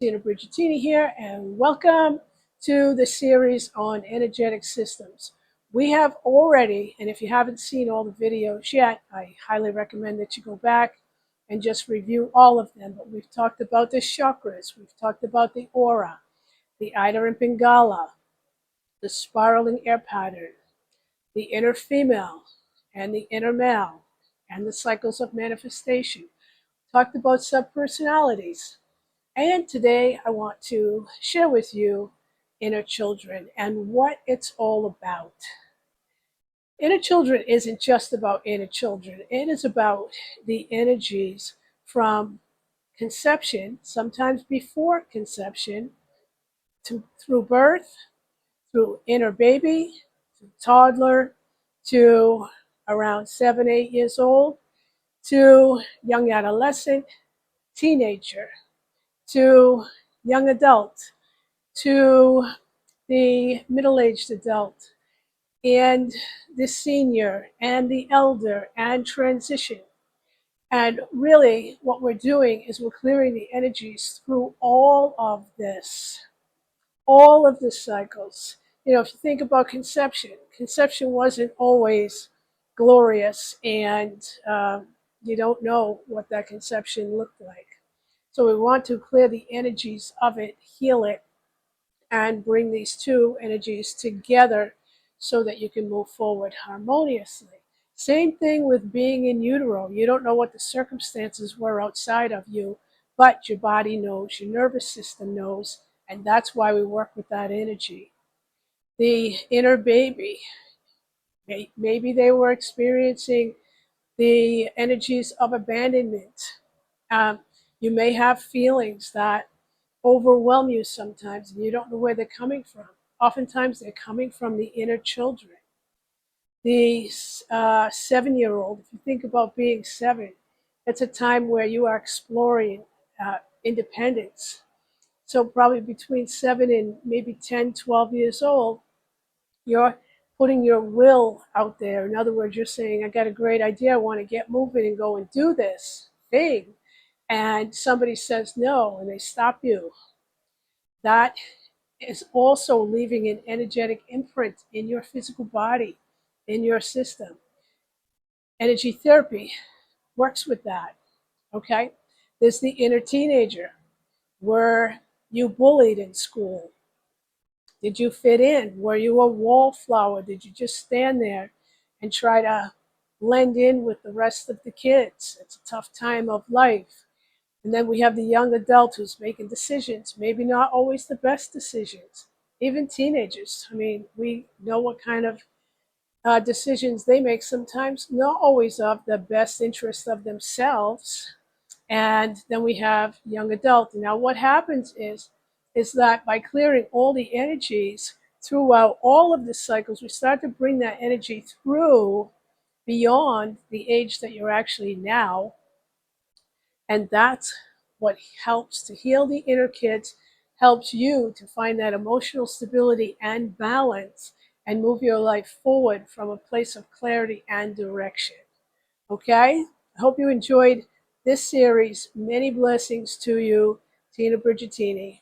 Brigitini here, and welcome to the series on energetic systems. We have already, and if you haven't seen all the videos yet, I highly recommend that you go back and just review all of them. But we've talked about the chakras, we've talked about the aura, the Ida and Pingala, the spiraling air pattern, the inner female and the inner male, and the cycles of manifestation. Talked about subpersonalities. And today I want to share with you inner children and what it's all about. Inner children isn't just about inner children. It is about the energies from conception, sometimes before conception, through birth, through inner baby, to toddler, to around 7, 8 years old, to young adolescent, teenager, to young adult, to the middle-aged adult, and the senior, and the elder, and transition. And really, what we're doing is we're clearing the energies through all of this, all of the cycles. You know, if you think about conception, conception wasn't always glorious, and you don't know what that conception looked like. So we want to clear the energies of it, heal it, and bring these two energies together so that you can move forward harmoniously. Same thing with being in utero. You don't know what the circumstances were outside of you, but your body knows, your nervous system knows, and that's why we work with that energy. The inner baby, maybe they were experiencing the energies of abandonment. You may have feelings that overwhelm you sometimes, and you don't know where they're coming from. Oftentimes, they're coming from the inner children. The 7-year-old, if you think about being 7, it's a time where you are exploring independence. So probably between 7 and maybe 10, 12 years old, you're putting your will out there. In other words, you're saying, I got a great idea. I want to get moving and go and do this thing. And somebody says no, and they stop you. That is also leaving an energetic imprint in your physical body, in your system. Energy therapy works with that, okay? There's the inner teenager. Were you bullied in school? Did you fit in? Were you a wallflower? Did you just stand there and try to blend in with the rest of the kids? It's a tough time of life. And then we have the young adult who's making decisions, maybe not always the best decisions. Even teenagers, I mean, we know what kind of decisions they make sometimes, not always of the best interest of themselves. And then we have young adult. Now what happens is that by clearing all the energies throughout all of the cycles, we start to bring that energy through beyond the age that you're actually now. And that's what helps to heal the inner kids, helps you to find that emotional stability and balance and move your life forward from a place of clarity and direction. Okay? I hope you enjoyed this series. Many blessings to you, Tina Brigitini.